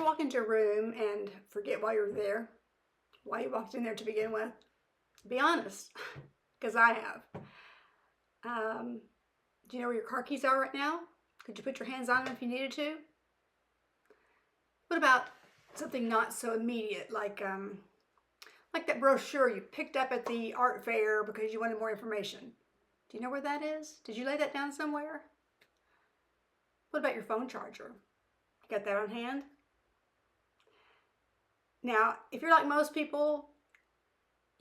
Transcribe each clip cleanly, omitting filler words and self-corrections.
ever walk into a room and forget why you're there? Why you walked in there to begin with? Be honest, because I have. Do you know where your car keys are right now? Could you put your hands on them if you needed to? What about something not so immediate, like that brochure you picked up at the art fair because you wanted more information? Do you know where that is? Did you lay that down somewhere? What about your phone charger? You got that on hand? Now, if you're like most people,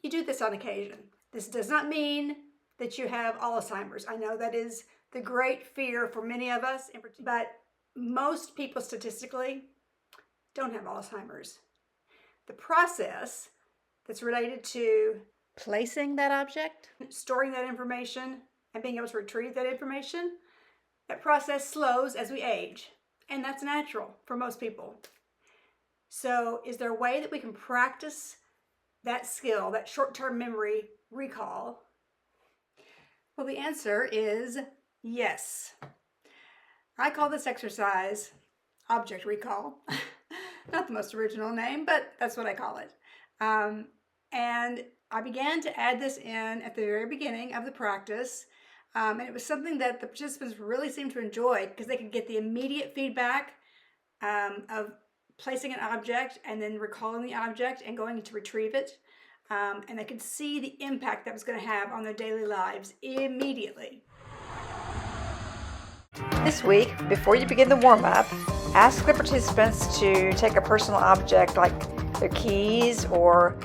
you do this on occasion. This does not mean that you have Alzheimer's. I know that is the great fear for many of us, but most people statistically don't have Alzheimer's. The process that's related to placing that object, storing that information, and being able to retrieve that information, that process slows as we age, and that's natural for most people. So is there a way that we can practice that skill, that short-term memory recall? Well, the answer is yes. I call this exercise object recall. Not the most original name, but that's what I call it. And I began to add this in at the very beginning of the practice. And it was something that the participants really seemed to enjoy because they could get the immediate feedback of placing an object and then recalling the object and going to retrieve it. And they could see the impact that was going to have on their daily lives immediately. This week, before you begin the warm-up, ask the participants to take a personal object like their keys or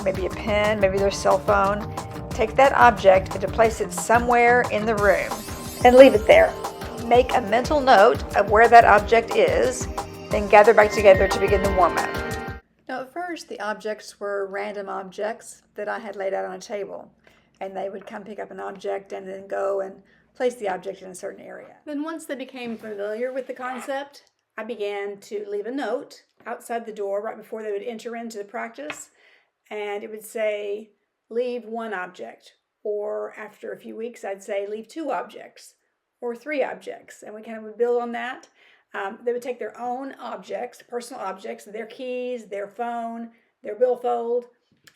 maybe a pen, maybe their cell phone. Take that object and to place it somewhere in the room and leave it there. Make a mental note of where that object is, then gather back together to begin the warm-up. Now at first the objects were random objects that I had laid out on a table, and they would come pick up an object and then go and place the object in a certain area. Then once they became familiar with the concept, I began to leave a note outside the door right before they would enter into the practice, and it would say, leave one object, or after a few weeks I'd say leave 2 objects or 3 objects, and we kind of would build on that. They would take their own objects, personal objects, their keys, their phone, their billfold,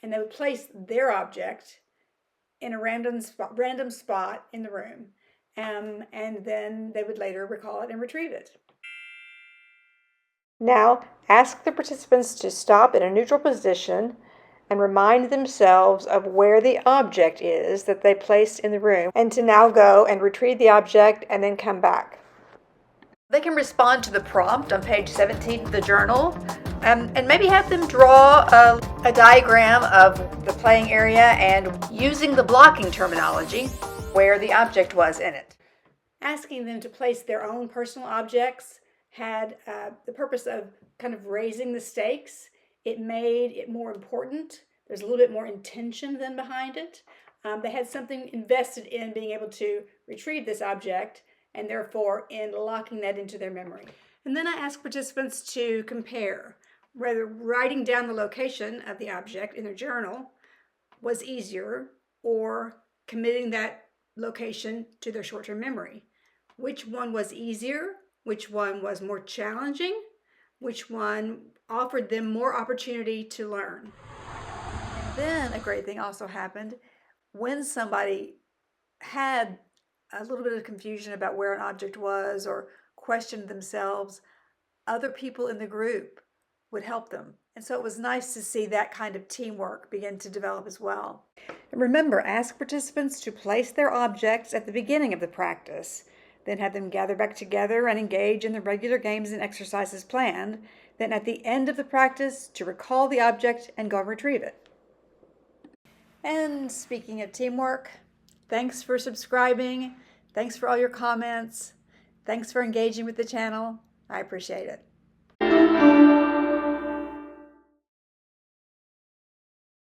and they would place their object in a random spot in the room, and then they would later recall it and retrieve it. Now, ask the participants to stop in a neutral position and remind themselves of where the object is that they placed in the room, and to now go and retrieve the object and then come back. They can respond to the prompt on page 17 of the journal, and maybe have them draw a diagram of the playing area and using the blocking terminology where the object was in it. Asking them to place their own personal objects had the purpose of kind of raising the stakes. It made it more important. There's a little bit more intention than behind it. They had something invested in being able to retrieve this object, and therefore in locking that into their memory. And then I asked participants to compare whether writing down the location of the object in their journal was easier or committing that location to their short-term memory. Which one was easier? Which one was more challenging? Which one offered them more opportunity to learn? And then a great thing also happened when somebody had a little bit of confusion about where an object was or questioned themselves, other people in the group would help them. And so it was nice to see that kind of teamwork begin to develop as well. And remember, ask participants to place their objects at the beginning of the practice, then have them gather back together and engage in the regular games and exercises planned, then at the end of the practice to recall the object and go and retrieve it. And speaking of teamwork, thanks for subscribing. Thanks for all your comments. Thanks for engaging with the channel. I appreciate it.